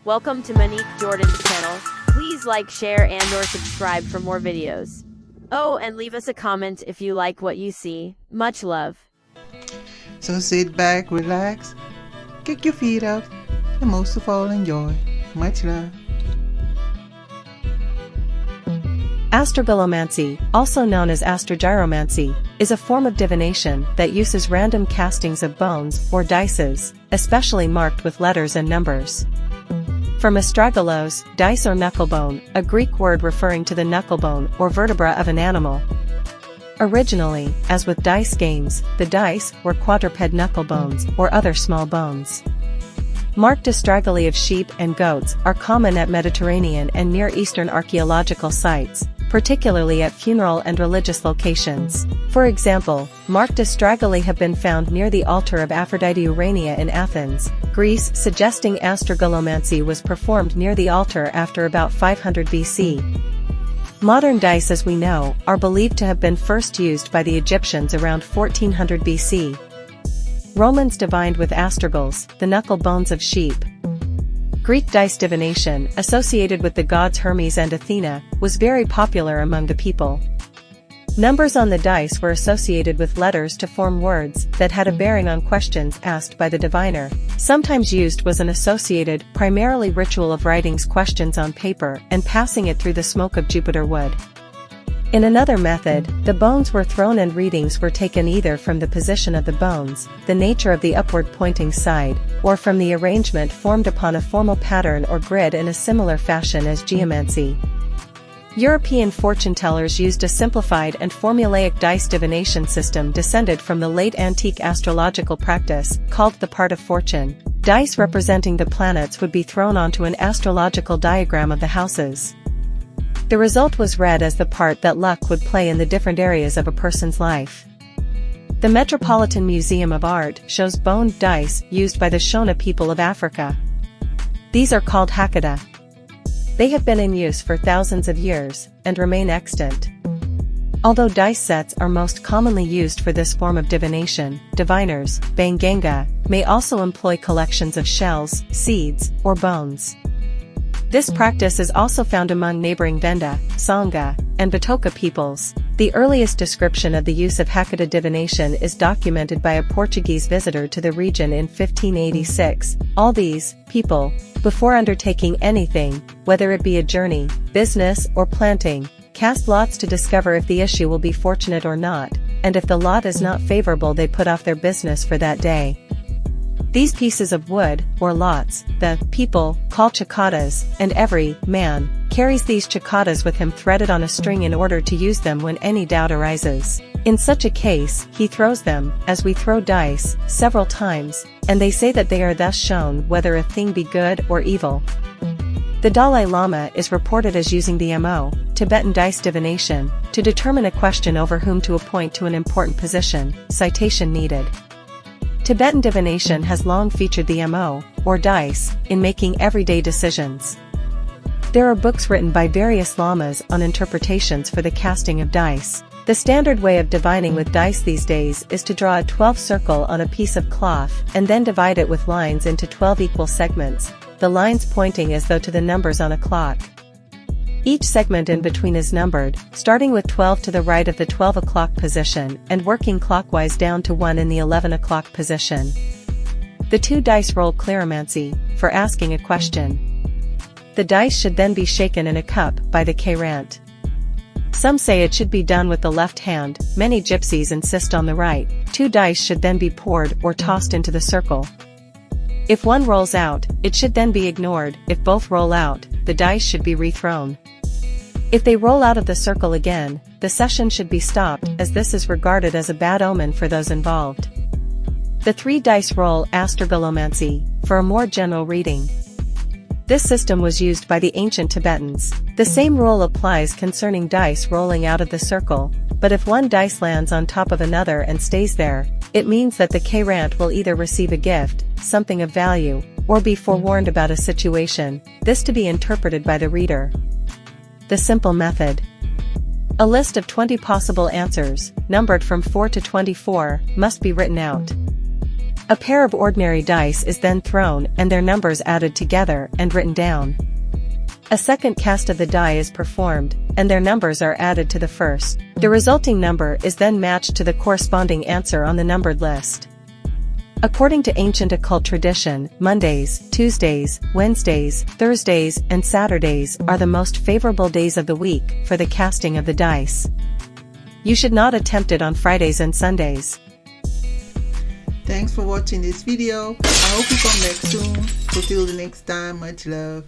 Welcome to Monique Jordan's channel. Please like, share, and or subscribe for more videos. Oh, and leave us a comment if you like what you see. Much love. So sit back, relax, kick your feet up, and most of all enjoy. Much love. Astragolomancy, also known as astragolomancy, is a form of divination that uses random castings of bones or dices, especially marked with letters and numbers. From astragalos, dice or knucklebone, a Greek word referring to the knucklebone or vertebra of an animal. Originally, as with dice games, the dice were quadruped knucklebones or other small bones. Marked astragali of sheep and goats are common at Mediterranean and Near Eastern archaeological sites, particularly at funeral and religious locations. For example, marked astragali have been found near the altar of Aphrodite Urania in Athens, Greece, suggesting astragolomancy was performed near the altar after about 500 BC. Modern dice, as we know, are believed to have been first used by the Egyptians around 1400 BC. Romans divined with astragals, the knuckle bones of sheep. Greek dice divination, associated with the gods Hermes and Athena, was very popular among the people. Numbers on the dice were associated with letters to form words that had a bearing on questions asked by the diviner. Sometimes used was an associated, primarily ritual of writing questions on paper and passing it through the smoke of Jupiter wood. In another method, the bones were thrown and readings were taken either from the position of the bones, the nature of the upward pointing side, or from the arrangement formed upon a formal pattern or grid in a similar fashion as geomancy. European fortune-tellers used a simplified and formulaic dice divination system descended from the late antique astrological practice, called the part of fortune. Dice representing the planets would be thrown onto an astrological diagram of the houses. The result was read as the part that luck would play in the different areas of a person's life. The Metropolitan Museum of Art shows boned dice used by the Shona people of Africa. These are called hakata. They have been in use for thousands of years, and remain extant. Although dice sets are most commonly used for this form of divination, diviners, banganga, may also employ collections of shells, seeds, or bones. This practice is also found among neighboring Venda, Sangha, and Batoka peoples. The earliest description of the use of hakata divination is documented by a Portuguese visitor to the region in 1586. All these people, before undertaking anything, whether it be a journey, business, or planting, cast lots to discover if the issue will be fortunate or not, and if the lot is not favorable they put off their business for that day. These pieces of wood, or lots, the people call chakatas, and every man carries these chakatas with him threaded on a string in order to use them when any doubt arises. In such a case, he throws them, as we throw dice, several times, and they say that they are thus shown whether a thing be good or evil. The Dalai Lama is reported as using the MO, Tibetan dice divination, to determine a question over whom to appoint to an important position. Citation needed. Tibetan divination has long featured the MO, or dice, in making everyday decisions. There are books written by various lamas on interpretations for the casting of dice. The standard way of divining with dice these days is to draw a 12 circle on a piece of cloth and then divide it with lines into 12 equal segments, the lines pointing as though to the numbers on a clock. Each segment in between is numbered, starting with 12 to the right of the 12 o'clock position and working clockwise down to 1 in the 11 o'clock position. The two dice roll cleromancy, for asking a question. The dice should then be shaken in a cup by the Kairant. Some say it should be done with the left hand, many gypsies insist on the right. Two dice should then be poured or tossed into the circle. If one rolls out, it should then be ignored. If both roll out, the dice should be rethrown. If they roll out of the circle again, the session should be stopped, as this is regarded as a bad omen for those involved. The three dice roll astragolomancy, for a more general reading. This system was used by the ancient Tibetans. The same rule applies concerning dice rolling out of the circle, but if one dice lands on top of another and stays there, it means that the Kairant will either receive a gift, something of value, or be forewarned about a situation, this to be interpreted by the reader. The simple method. A list of 20 possible answers, numbered from 4 to 24, must be written out. A pair of ordinary dice is then thrown and their numbers added together and written down. A second cast of the die is performed, and their numbers are added to the first. The resulting number is then matched to the corresponding answer on the numbered list. According to ancient occult tradition, Mondays, Tuesdays, Wednesdays, Thursdays, and Saturdays are the most favorable days of the week for the casting of the dice. You should not attempt it on Fridays and Sundays. Thanks for watching this video. I hope you come back soon. So till the next time, much love.